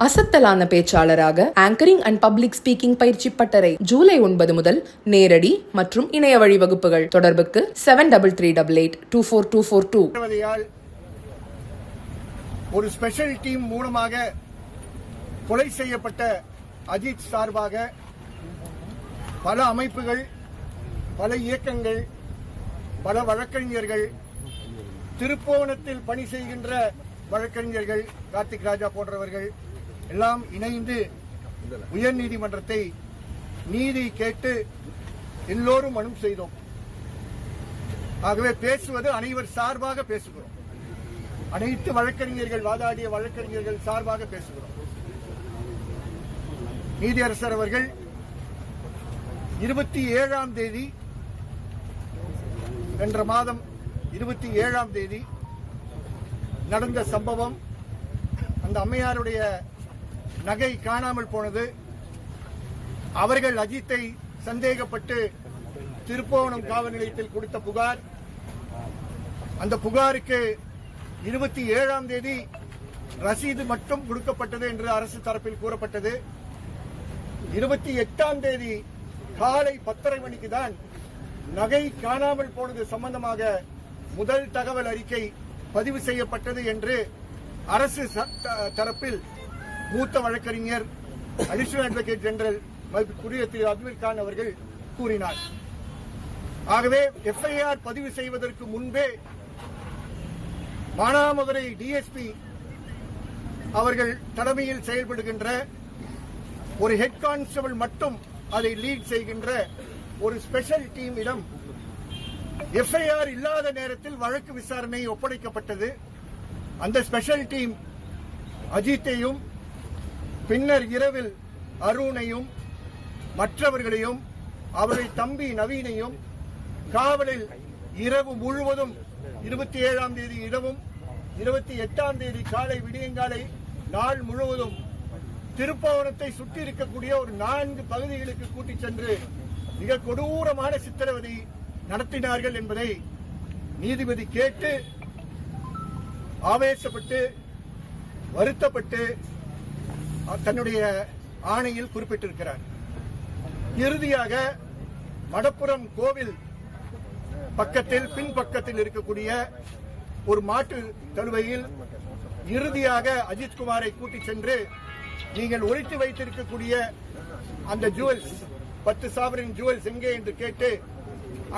அசத்தலான பேச்சாளராக anchoring and public speaking பயிற்சி பட்டறை ஜூலை 9 முதல் நேரடி மற்றும் இணைய வழி வகுப்புகள். தொடர்புக்கு 7338824242. ஒரு ஸ்பெஷல் டீம் மூலமாக கொலை செய்யப்பட்ட அஜித் சார்பாக பல அமைப்புகள், பல இயக்கங்கள், பல வழக்கறிஞர்கள், திருப்போணத்தில் பணி செய்கின்ற வழக்கறிஞர்கள், கார்த்திக் ராஜா போன்றவர்கள் எல்லாம் இணைந்து உயர்நீதிமன்றத்தை நீதி கேட்டு எல்லோரும் மனு செய்தோம். ஆகவே பேசுவது அனைவர் சார்பாக பேசுகிறோம். அனைத்து வழக்கறிஞர்கள், வாதாடிய வழக்கறிஞர்கள் சார்பாக பேசுகிறோம். நீதியரசர் அவர்கள் 27ஆம் தேதி, சென்ற மாதம் 27ஆம் தேதி நடந்த சம்பவம், அந்த அம்மையாருடைய நகை காணாமல் போனது, அவர்கள் அஜித்தை சந்தேகப்பட்டு திருப்போணம் காவல் நிலையத்தில் கொடுத்த புகார், அந்த புகாருக்கு 27ஆம் தேதி ரசீது மட்டும் கொடுக்கப்பட்டது என்று அரசு தரப்பில் கூறப்பட்டது. 28ஆம் தேதி காலை 10:30 மணிக்கு தான் நகை காணாமல் போனது சம்பந்தமாக முதல் தகவல் அறிக்கை பதிவு செய்யப்பட்டது என்று அரசு தரப்பில் மூத்த வழக்கறிஞர் அடிஷனல் அட்வொகேட் ஜெனரல் மதிப்புக்குரிய திரு அப்துல் கான் அவர்கள் கூறினார். ஆகவே எஃப்ஐஆர் பதிவு செய்வதற்கு முன்பே மானாமதுரை டிஎஸ்பி அவர்கள் தலைமையில் செயல்படுகின்ற ஒரு ஹெட் கான்ஸ்டபிள் மட்டும் அதை லீட் செய்கின்ற ஒரு ஸ்பெஷல் டீமிடம் எஃப்ஐஆர் இல்லாத நேரத்தில் வழக்கு விசாரணை ஒப்படைக்கப்பட்டது. அந்த ஸ்பெஷல் டீம் அஜித்தையும் பின்னர் இரவில் அருணையும் மற்றவர்களையும் அவருடைய தம்பி நவீனையும் காவலில் இரவு முழுவதும் 27ஆம் தேதி இரவும் 28ஆம் தேதி காலை விடியங்காலை நாள் முழுவதும் திருப்பவனத்தை சுற்றி இருக்கக்கூடிய ஒரு 4 பகுதிகளுக்கு கூட்டிச் சென்று மிக கொடூரமான சித்திரவதை நடத்தினார்கள் என்பதை நீதிபதி கேட்டு ஆவேசப்பட்டு வருத்தப்பட்டு தன்னுடைய ஆணையில் குறிப்பிட்டிருக்கிறார். இறுதியாக மடப்புரம் கோவில் பக்கத்தில் பின்பக்கத்தில் இருக்கக்கூடிய ஒரு மாட்டு தழுவையில் இறுதியாக அஜித்குமாரை கூட்டிச் சென்று நீங்கள் ஒழித்து வைத்திருக்கக்கூடிய அந்த ஜுவல்ஸ் 10 சாவரின் ஜுவல்ஸ் எங்கே என்று கேட்டு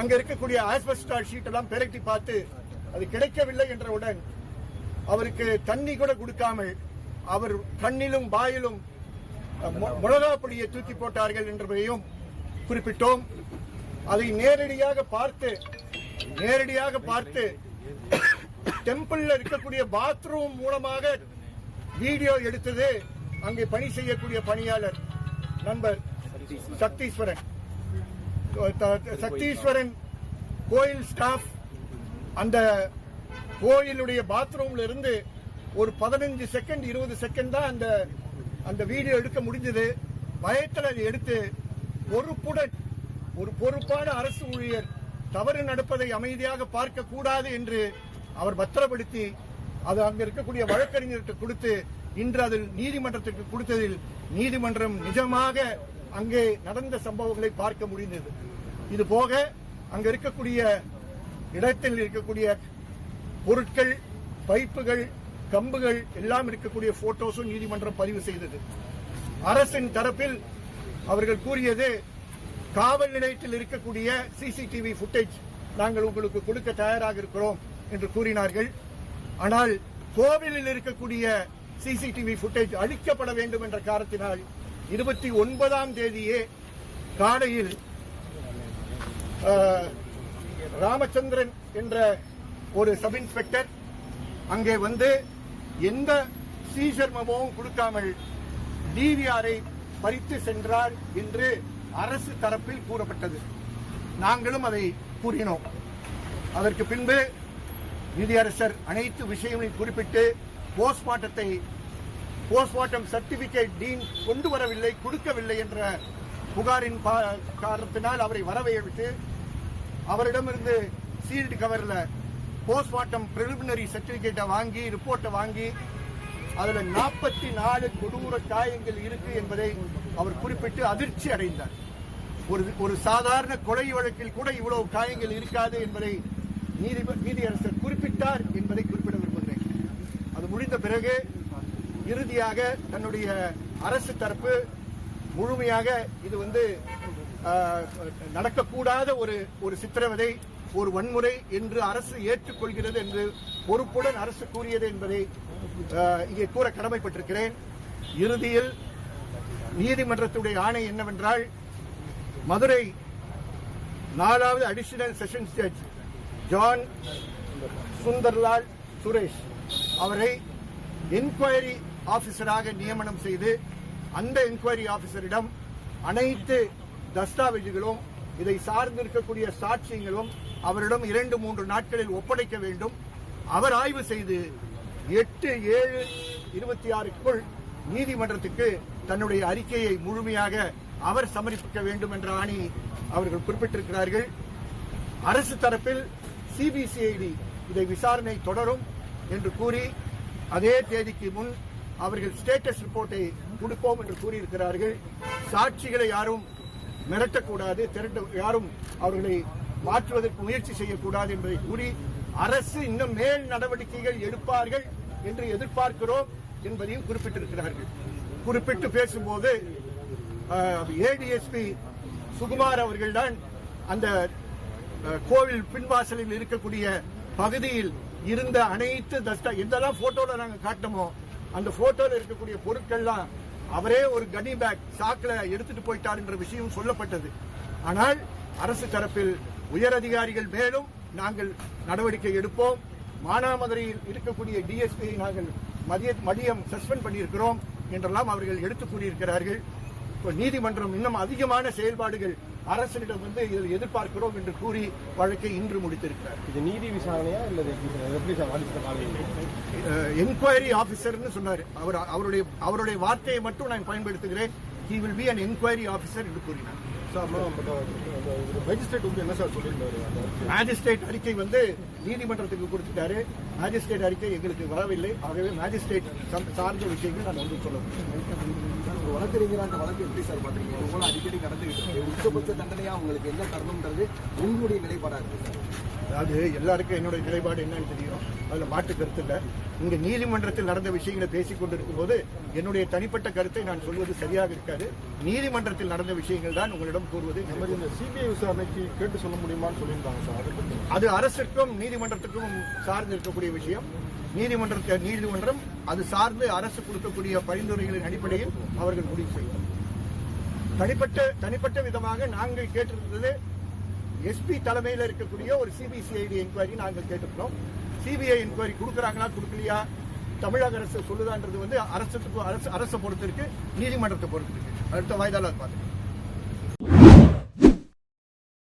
அங்க இருக்கக்கூடிய ஆஸ்பெஸ்டாஸ் ஷீட் எல்லாம் பெரட்டி பார்த்து அது கிடைக்கவில்லை என்றவுடன் அவருக்கு தண்ணி கூட கொடுக்காமல் அவர் கண்ணிலும் வாயிலும் மிளகாப்பொடியை தூக்கி போட்டார்கள் என்பதையும் குறிப்பிட்டோம். அதை நேரடியாக பார்த்து டெம்பிள்ல இருக்கக்கூடிய பாத்ரூம் மூலமாக வீடியோ எடுத்தது அங்கே பணி செய்யக்கூடிய பணியாளர் நண்பர் சக்தீஸ்வரன் கோயில் ஸ்டாஃப். அந்த கோயிலுடைய பாத்ரூம்ல இருந்து ஒரு 15 செகண்ட் 20 செகண்ட் தான் அந்த வீடியோ எடுக்க முடிஞ்சது. பயத்தில் அதை எடுத்து ஒரு பொறுப்பான அரசு ஊழியர் தவறு நடப்பதை அமைதியாக பார்க்க கூடாது என்று அவர் பத்திரப்படுத்தி அது அங்க இருக்கக்கூடிய வழக்கறிஞருக்கு கொடுத்து இன்று அதில் நீதிமன்றத்திற்கு கொடுத்ததில் நீதிமன்றம் நிஜமாக அங்கே நடந்த சம்பவங்களை பார்க்க முடிந்தது. இது போக அங்க இருக்கக்கூடிய இடத்தில் இருக்கக்கூடிய பொருட்கள், பைப்புகள், கம்புகள் எல்லாம் இருக்கக்கூடிய போட்டோஸும் நீதிமன்றம் பதிவு செய்தது. அரசின் தரப்பில் அவர்கள் கூறியது, காவல் நிலையத்தில் இருக்கக்கூடிய சிசிடிவி புட்டேஜ் நாங்கள் உங்களுக்கு கொடுக்க தயாராக இருக்கிறோம் என்று கூறினார்கள். ஆனால் கோவிலில் இருக்கக்கூடிய சிசிடிவி புட்டேஜ் அழிக்கப்பட வேண்டும் என்ற காரணத்தினால் 29ஆம் தேதியே காலையில் ராமச்சந்திரன் என்ற ஒரு சப் இன்ஸ்பெக்டர் அங்கே வந்து எந்த சீசர் மெமோவும் கொடுக்காமல் டிவிஆரை பறித்து சென்றார் என்று அரசு தரப்பில் கூறப்பட்டது. நாங்களும் அதை கூறினோம். அதற்கு பின்பு நீதியரசர் அனைத்து விஷயங்களையும் குறிப்பிட்டு போஸ்ட்மார்ட்டம் சர்டிபிகேட் டீன் கொண்டு வரவில்லை, கொடுக்கவில்லை என்ற புகாரின் காரணத்தினால் அவரை வரவைத்து அவரிடமிருந்து சீல்டு கவர்ல போஸ்ட்மார்ட்டம் பிரிலிமினரி சர்டிபிகேட்டை வாங்கி ரிப்போர்ட்டை வாங்கி அதுல 44 கொடூர காயங்கள் இருக்கு என்பதை அவர் குறிப்பிட்டு அதிர்ச்சி அடைந்தார். ஒரு சாதாரண கொலை வழக்கில் கூட இவ்வளவு காயங்கள் இருக்காது என்பதை நீதியரசர் குறிப்பிட்டார் என்பதை குறிப்பிட விரும்புகிறேன். அது முடிந்த பிறகு இறுதியாக தன்னுடைய அரசு தரப்பு முழுமையாக இது நடக்கக்கூடாத ஒரு சித்திரவதை, ஒரு வன்முறை என்று அரசு ஏற்றுக்கொள்கிறது என்று பொறுப்புடன் அரசு கூறியது என்பதை இங்கே கூற கடமைப்பட்டிருக்கிறேன். இறுதியில் நீதிமன்றத்துடைய ஆணை என்னவென்றால், மதுரை 4வது additional sessions judge John Sunderlal Suresh அவரை என்கொயரி ஆபீசராக நியமனம் செய்து அந்த என்கொயரி ஆபீசரிடம் அனைத்து தஸ்தாவேஜுகளும் இதை சார்ந்திருக்கக்கூடிய சாட்சியங்களும் அவரிடம் 2-3 நாட்களில் ஒப்படைக்க வேண்டும். அவர் ஆய்வு செய்து 8/7/26க்குள் நீதிமன்றத்துக்கு தன்னுடைய அறிக்கையை முழுமையாக அவர் சமர்ப்பிக்க வேண்டும் என்ற ஆணை அவர்கள் குறிப்பிட்டிருக்கிறார்கள். அரசு தரப்பில் சிபிசிஐடி இதை விசாரணை தொடரும் என்று கூறி அதே தேதிக்கு முன் அவர்கள் ஸ்டேட்டஸ் ரிப்போர்ட்டை கொடுப்போம் என்று கூறியிருக்கிறார்கள். சாட்சிகளை யாரும் மிரட்டக்கூடாது, யாரும் அவர்களை மாற்றுவதற்கு முயற்சி செய்யக்கூடாது என்பதை கூறி அரசு இன்னும் மேல் நடவடிக்கைகள் எடுப்பார்கள் என்று எதிர்பார்க்கிறோம் என்பதையும் குறிப்பிட்டிருக்கிறார்கள். குறிப்பிட்டு பேசும்போது ஏடிஎஸ்பி சுகுமார் அவர்கள்தான் அந்த கோவில் பின்வாசலில் இருக்கக்கூடிய பகுதியில் இருந்த அனைத்து எந்தெல்லாம் போட்டோல நாங்க காட்டமோ அந்த போட்டோல இருக்கக்கூடிய பொருட்கள்லாம் அவரே ஒரு கனி பேக் சாக்குல எடுத்துட்டு போயிட்டார் என்ற விஷயம் சொல்லப்பட்டது. ஆனால் அரசு தரப்பில் உயர் அதிகாரிகள் மேலும் நாங்கள் நடவடிக்கை எடுப்போம், மானாமதுரையில் இருக்கக்கூடிய டிஎஸ்பியை நாங்கள் மதியம் சஸ்பெண்ட் பண்ணியிருக்கிறோம் என்றெல்லாம் அவர்கள் எடுத்துக் கூறியிருக்கிறார்கள். நீதிமன்றம் இன்னும் அதிகமான செயல்பாடுகள் அரசிடம் இதில் எதிர்பார்க்கிறோம் என்று கூறி வழக்கை இன்று முடித்திருக்கிறார். இது நீதி விசாரணையா இல்ல என்கொயரி ஆபீசர் சொன்னார். அவருடைய வார்த்தையை மட்டும் நான் பயன்படுத்துகிறேன். he will be an inquiry officer என்று கூறினார். மேஜிஸ்ட்ரேட் அறிக்கை நீதிமன்றத்துக்கு கொடுத்துட்டாரு. மேஜிஸ்ட்ரேட் அறிக்கை எங்களுக்கு வரவில்லை. ஆகவே மேஜிஸ்ட்ரேட் சார்ந்த விஷயங்கள் நான் சொல்ல முடியும். வழக்கறிஞர் அந்த வழக்கு எப்படி சார் பாத்தீங்க? அடிக்கடி நடந்துகிட்டு உச்சபட்ச தண்டனையா உங்களுக்கு என்ன தரணும்ன்றது உங்களுடைய நிலைப்பாடா இருக்கு சார்? அதாவது எல்லாருக்கும் என்னுடைய நிலைப்பாடு என்னன்னு தெரியும், அதுல மாற்று கருத்து இல்ல. இங்க நீதிமன்றத்தில் நடந்த விஷயங்களை பேசிக் கொண்டிருக்கும் போது என்னுடைய தனிப்பட்ட கருத்தை நான் சொல்வது சரியாக இருக்காது. நீதிமன்றத்தில் நடந்த விஷயங்கள் தான் உங்களிடம் கூறுவது. இந்த சிபிஐ விசாரணைக்கு கேட்டு சொல்ல முடியுமான்னு சொல்லியிருந்தாங்க சார். அது அரசுக்கும் நீதிமன்றத்துக்கும் சார்ந்து இருக்கக்கூடிய விஷயம். நீதிமன்றம் அது சார்ந்து அரசு கொடுக்கக்கூடிய பரிந்துரைகளின் அடிப்படையில் அவர்கள் முடிவு செய்யும். தனிப்பட்ட விதமாக நாங்கள் கேட்டிருந்தது எஸ்பி தலைமையில் இருக்கக்கூடிய ஒரு சிபிசிஐடி என்கொயரி நாங்கள் கேட்டிருக்கிறோம். சிபிஐ என்கொயரி கொடுக்கறாங்களா கொடுக்கலையா தமிழக அரசு சொல்லுதான்றது அரசை பொறுத்திருக்கு, நீதிமன்றத்தை பொறுத்திருக்கு. அடுத்த வாய்தால பார்த்து